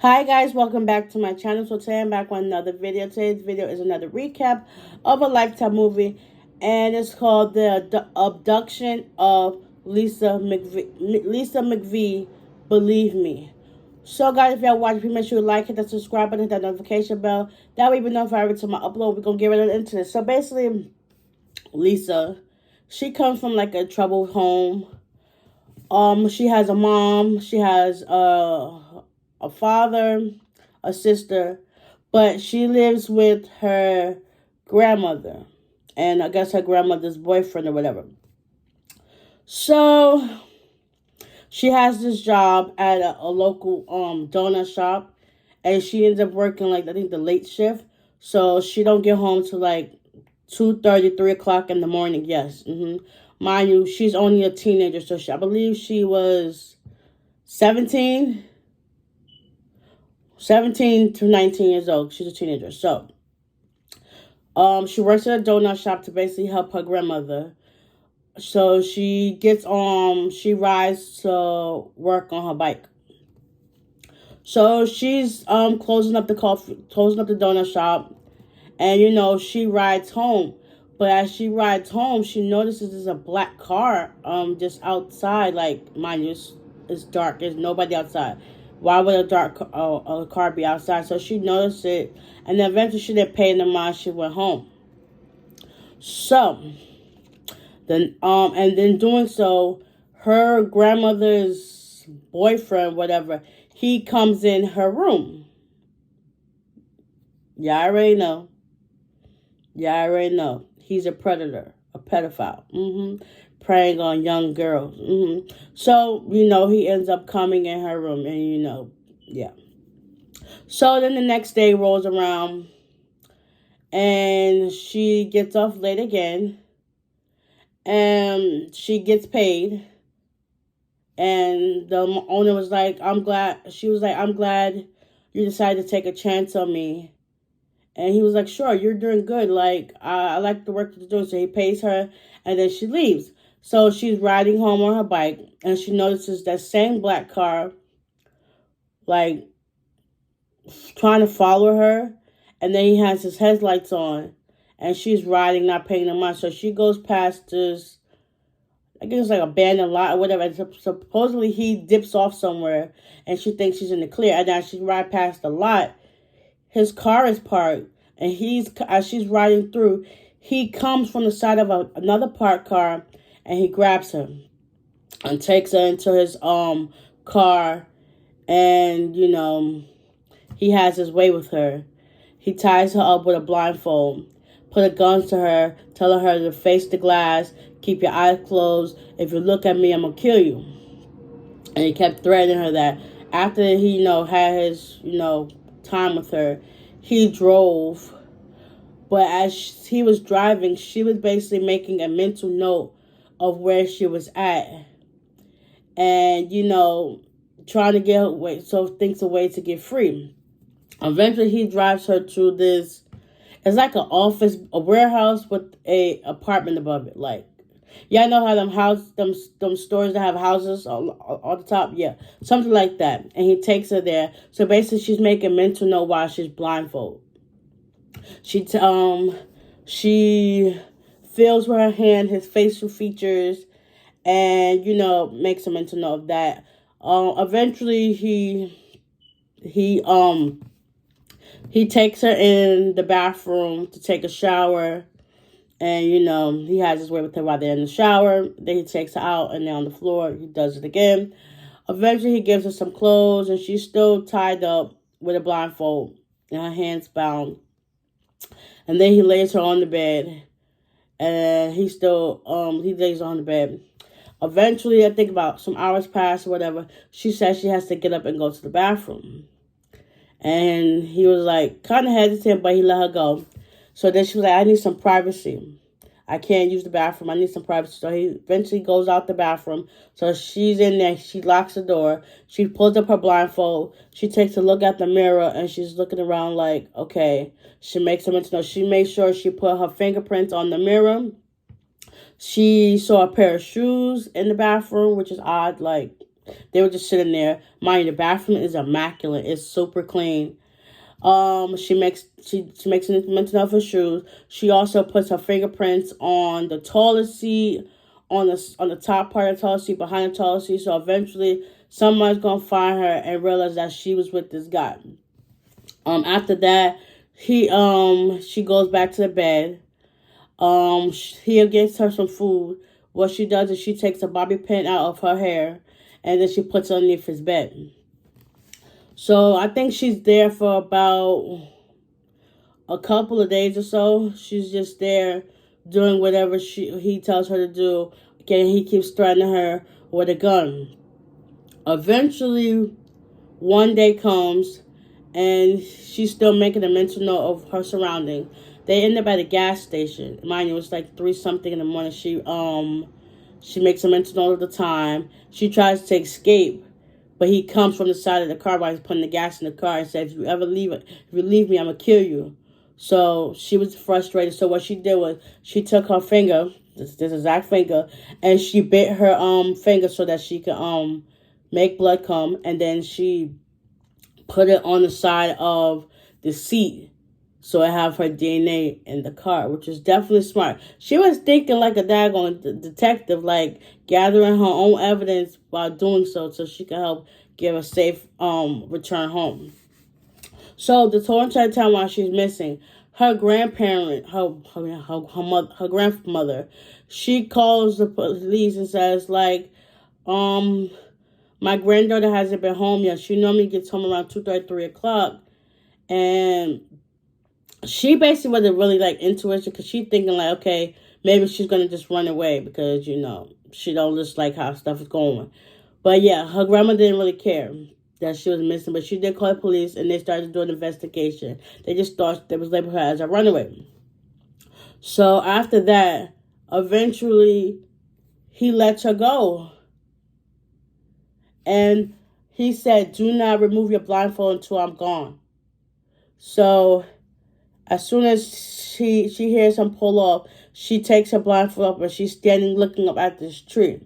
Hi guys, welcome back to my channel. So today I'm back with another video. Today's video is another recap of a Lifetime movie, and it's called the Abduction of Lisa McVey. Lisa McVey, Believe Me. So guys, if y'all watching, please make sure you like, hit that subscribe button, hit that notification bell. That way you be notified every time I upload. We're gonna get right into this. So basically, Lisa, she comes from like a troubled home. She has a mom. She has a father, a sister, but she lives with her grandmother, and I guess her grandmother's boyfriend or whatever. So she has this job at a local donut shop, and she ends up working like I think the late shift, so she don't get home till like 2:30, 3 o'clock in the morning. Yes, mind you, she's only a teenager, so I believe she was 17 to 19 years old. She's a teenager. So, she works at a donut shop to basically help her grandmother. So she rides to work on her bike. So she's closing up the donut shop, and she rides home. But as she rides home, she notices there's a black car just outside. Like, mind you, it's dark. There's nobody outside. Why would a car be outside? So she noticed it, and then eventually she didn't pay no mind. She went home. So then, and then doing so, her grandmother's boyfriend, whatever, he comes in her room. Yeah, I already know. He's a predator, a pedophile. Preying on young girls. So, he ends up coming in her room, and yeah. So then the next day rolls around, and she gets off late again, and she gets paid, and the owner was like, she was like, I'm glad you decided to take a chance on me. And he was like, sure, you're doing good. Like, I like the work you're doing. So he pays her, and then she leaves. So she's riding home on her bike, and she notices that same black car, like, trying to follow her. And then he has his headlights on, and she's riding, not paying no mind. So she goes past this, I guess like abandoned lot or whatever. And supposedly he dips off somewhere, and she thinks she's in the clear. And now she ride past the lot. His car is parked, and as she's riding through, he comes from the side of another parked car, and he grabs her and takes her into his car, and he has his way with her. He ties her up with a blindfold, put a gun to her, telling her to face the glass, keep your eyes closed. If you look at me, I'm gonna kill you. And he kept threatening her that after he had his time with her, he drove. But as he was driving, she was basically making a mental note of where she was at, and trying to get away, so thinks a way to get free. Eventually he drives her to this, it's like an office, a warehouse with a apartment above it. Like, y'all know how them stores that have houses all the top? Yeah, something like that. And he takes her there. So basically she's making mental note while she's blindfolded. She feels with her hand his facial features, and makes a mental note of that. Eventually he takes her in the bathroom to take a shower, and he has his way with her while they're in the shower. Then he takes her out, and they're on the floor. He does it again. Eventually he gives her some clothes, and she's still tied up with a blindfold and her hands bound. And then he lays her on the bed, and he lays her on the bed. Eventually, I think about some hours pass or whatever, she says she has to get up and go to the bathroom. And he was like kind of hesitant, but he let her go. So then she was like, I need some privacy. I can't use the bathroom. I need some privacy. So he eventually goes out the bathroom. So she's in there. She locks the door. She pulls up her blindfold. She takes a look at the mirror, and she's looking around like, okay. She makes a mental note. She makes sure she put her fingerprints on the mirror. She saw a pair of shoes in the bathroom, which is odd. Like, They were just sitting there. Mind you, the bathroom is immaculate. It's super clean. She makes an mention of her shoes. She also puts her fingerprints on the toilet seat, on the top part of the toilet seat, behind the toilet seat. So eventually, someone's gonna find her and realize that she was with this guy. After that, she goes back to the bed. He gets her some food. What she does is she takes a bobby pin out of her hair, and then she puts it underneath his bed. So I think she's there for about a couple of days or so. She's just there doing whatever he tells her to do. Okay, he keeps threatening her with a gun. Eventually, one day comes, and she's still making a mental note of her surroundings. They end up at a gas station. Mind you, it's like 3 something in the morning. She makes a mental note of the time. She tries to escape, but he comes from the side of the car while he's putting the gas in the car and says, if you leave me, I'm going to kill you. So she was frustrated. So what she did was she took her finger, this exact finger, and she bit her finger so that she could make blood come. And then she put it on the side of the seat so I have her DNA in the car, which is definitely smart. She was thinking like a daggone detective, like gathering her own evidence while doing so she could help give a safe return home. So the whole entire time while she's missing, her grandparent, her grandmother, she calls the police and says like, my granddaughter hasn't been home yet. She normally gets home around 2:30, 3 o'clock, and she basically wasn't really like into it because she thinking like, okay, maybe she's gonna just run away because she don't just like how stuff is going. But yeah, her grandma didn't really care that she was missing, but she did call the police and they started doing an investigation. They just thought they was labeling her as a runaway. So after that, eventually he lets her go, and he said, "Do not remove your blindfold until I'm gone." So as soon as she hears him pull off, she takes her blindfold up and she's standing looking up at this tree.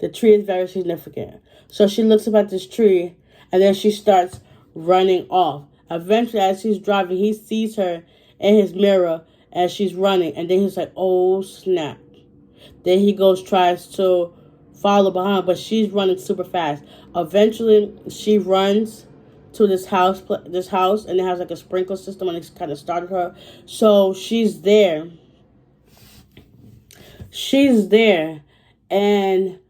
The tree is very significant. So she looks up at this tree and then she starts running off. Eventually, as he's driving, he sees her in his mirror as she's running. And then he's like, oh, snap. Then he tries to follow behind, but she's running super fast. Eventually, she runs to this house, and it has like a sprinkler system, and it kind of started her. So she's there, and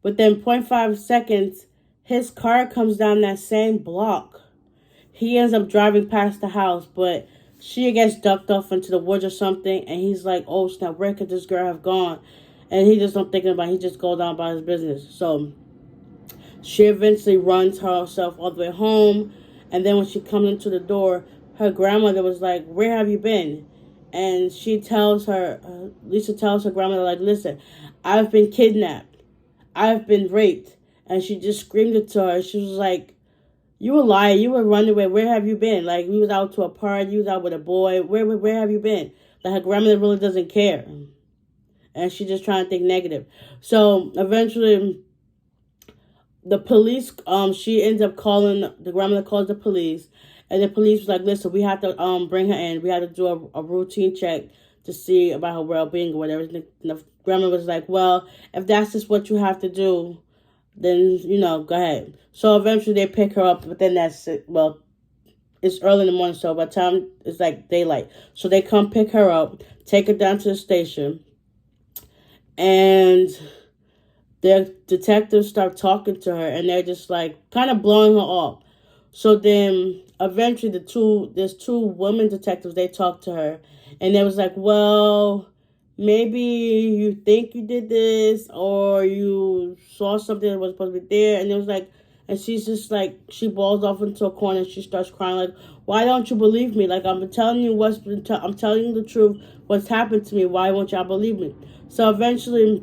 within 0.5 seconds, his car comes down that same block. He ends up driving past the house, but she gets ducked off into the woods or something, and he's like, oh snap, where could this girl have gone? And he just not thinking about it. He just goes down about his business. So she eventually runs herself all the way home. And then when she comes into the door, her grandmother was like, where have you been? And Lisa tells her grandmother, like, listen, I've been kidnapped. I've been raped. And she just screamed it to her. She was like, you were lying. You were running away. Where have you been? Like, we was out to a party. You was out with a boy. Where have you been? Like, her grandmother really doesn't care. And she's just trying to think negative. So eventually, the police, she ends up the grandmother calls the police. And the police was like, listen, we have to bring her in. We have to do a routine check to see about her well-being or whatever. And the grandmother was like, well, if that's just what you have to do, then, go ahead. So eventually they pick her up, but then that's it. Well, it's early in the morning, so by the time it's like daylight. So they come pick her up, take her down to the station, and the detectives start talking to her, and they're just like kind of blowing her off. So then eventually there's two women detectives, they talk to her, and they was like, well, maybe you think you did this, or you saw something that was supposed to be there. And it was like, and she's just like, she balls off into a corner and she starts crying like, why don't you believe me? Like, I'm telling you I'm telling you the truth, what's happened to me. Why won't y'all believe me? So eventually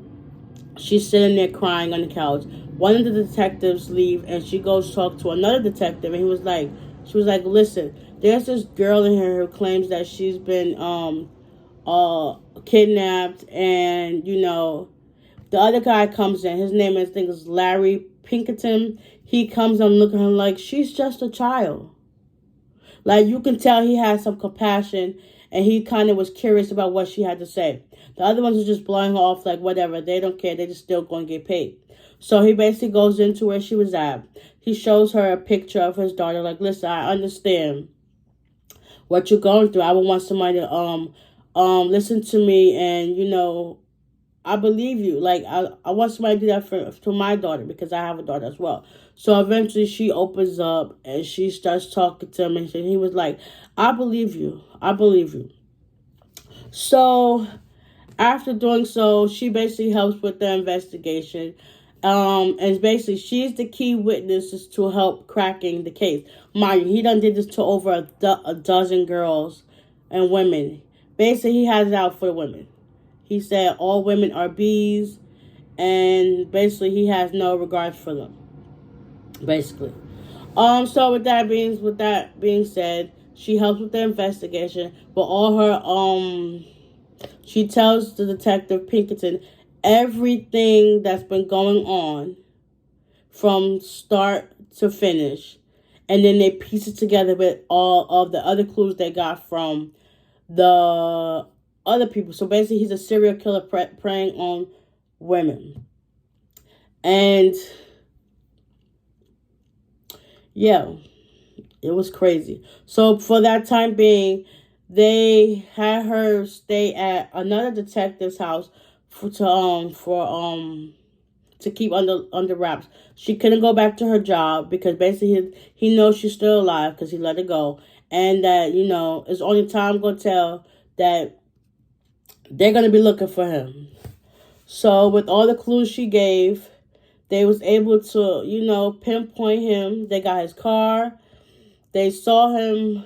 she's sitting there crying on the couch. One of the detectives leave and she goes talk to another detective, and she was like, listen, there's this girl in here who claims that she's been kidnapped, and the other guy comes in. His name is, I think, is Larry Pinkerton, he comes and looking at her like, she's just a child. Like, you can tell he had some compassion, and he kind of was curious about what she had to say. The other ones are just blowing her off like, whatever. They don't care. They're just still going to get paid. So he basically goes into where she was at. He shows her a picture of his daughter. Like, listen, I understand what you're going through. I would want somebody to listen to me, and I believe you. Like, I want somebody to do that to my daughter, because I have a daughter as well. So eventually she opens up and she starts talking to him, and he was like, I believe you. I believe you. So after doing so, she basically helps with the investigation. And basically she's the key witness to help cracking the case. Mind you, he done did this to over a dozen girls and women. Basically, he has it out for the women. He said all women are bees, and basically he has no regard for them. Basically. So with that being said, she helps with the investigation, but all her she tells the detective Pinkerton everything that's been going on from start to finish, and then they piece it together with all of the other clues they got from the other people. So basically, he's a serial killer preying on women. And yeah, it was crazy. So for that time being, they had her stay at another detective's house to keep under wraps. She couldn't go back to her job because basically he knows she's still alive because he let her go, and that it's only time gonna tell that they're gonna be looking for him. So with all the clues she gave, they was able to pinpoint him. They got his car. They saw him.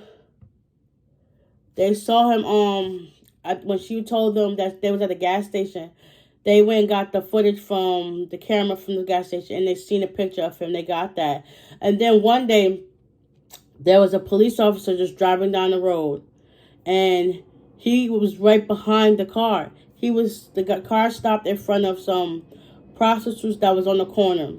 When she told them that they was at a gas station, they went and got the footage from the camera from the gas station, and they seen a picture of him. They got that. And then one day, there was a police officer just driving down the road, and he was right behind the car. The car stopped in front of some prostitutes that was on the corner,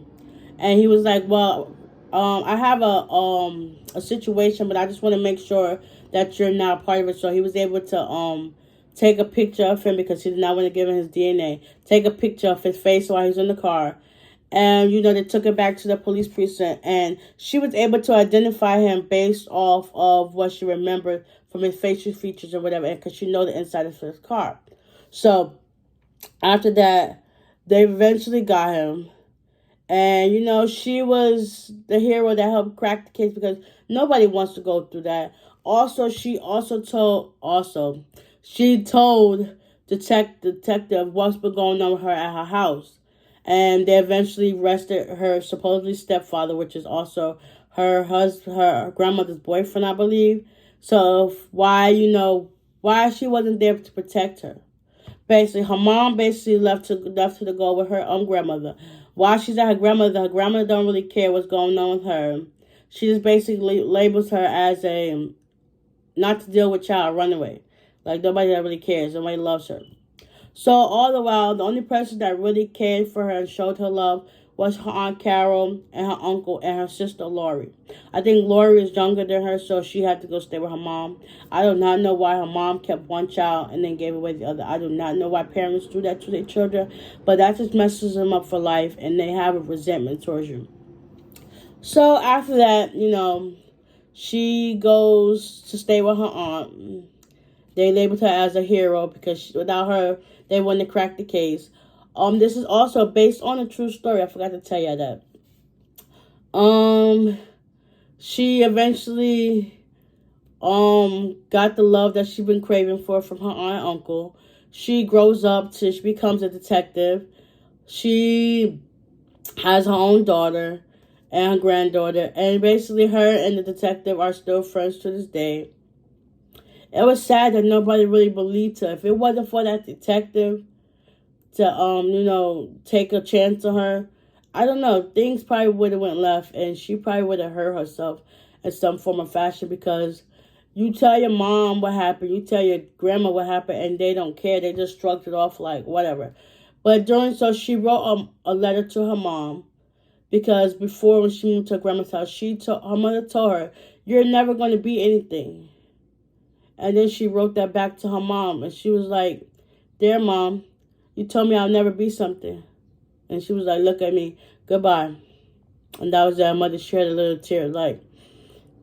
and he was like, well, I have a situation, but I just want to make sure that you're not a part of it. So he was able to take a picture of him because he did not want to give him his DNA. Take a picture of his face while he was in the car. And, they took it back to the police precinct. And she was able to identify him based off of what she remembered from his facial features or whatever, because she know the inside of his car. So after that, they eventually got him. And, she was the hero that helped crack the case, because nobody wants to go through that. She told detective what's been going on with her at her house. And they eventually arrested her supposedly stepfather, which is also her grandmother's boyfriend, I believe. So why she wasn't there to protect her. Basically, her mom left her to go with her grandmother. While she's at her grandmother don't really care what's going on with her. She just basically labels her as a not to deal with child runaway. Like, nobody that really cares. Nobody loves her. So all the while, the only person that really cared for her and showed her love was her Aunt Carol and her uncle and her sister Lori. I think Lori is younger than her, so she had to go stay with her mom. I do not know why her mom kept one child and then gave away the other. I do not know why parents do that to their children, but that just messes them up for life, and they have a resentment towards you. So after that, she goes to stay with her aunt. They labeled her as a hero because without her, they wouldn't have cracked the case. This is also based on a true story. I forgot to tell you that. She eventually got the love that she's been craving for from her aunt and uncle. She grows up she becomes a detective. She has her own daughter and her granddaughter, and basically her and the detective are still friends to this day. It was sad that nobody really believed her. If it wasn't for that detective to take a chance on her, I don't know, things probably would have went left, and she probably would have hurt herself in some form or fashion, because you tell your mom what happened, you tell your grandma what happened, and they don't care. They just shrugged it off like whatever. But doing so, she wrote a letter to her mom Because before, when she moved to her grandma's house, her mother told her, "You're never going to be anything." And then she wrote that back to her mom, and she was like, "Dear Mom, you told me I'll never be something." And she was like, "Look at me, goodbye." And that was that. Mother shared a little tear, like,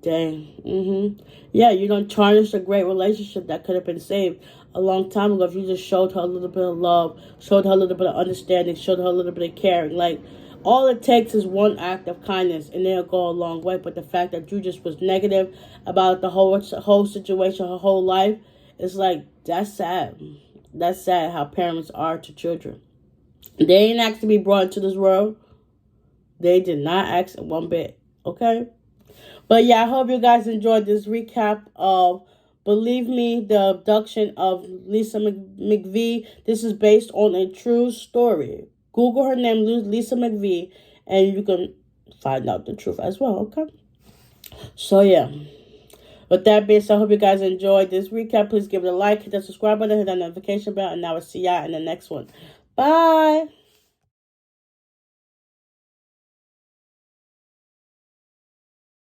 dang. Yeah, you don't tarnish a great relationship that could have been saved a long time ago if you just showed her a little bit of love, showed her a little bit of understanding, showed her a little bit of caring. Like, all it takes is one act of kindness, and it'll go a long way. But the fact that you just was negative about the whole situation, her whole life, it's like, that's sad. That's sad how parents are to children. They ain't asked to be brought into this world. They did not ask one bit. Okay? But yeah, I hope you guys enjoyed this recap of Believe Me, the abduction of Lisa Mcvey. This is based on a true story. Google her name, Lisa Mcvey, and you can find out the truth as well, okay? So yeah. With that being said, I hope you guys enjoyed this recap. Please give it a like, hit that subscribe button, hit that notification bell, and I will see y'all in the next one. Bye!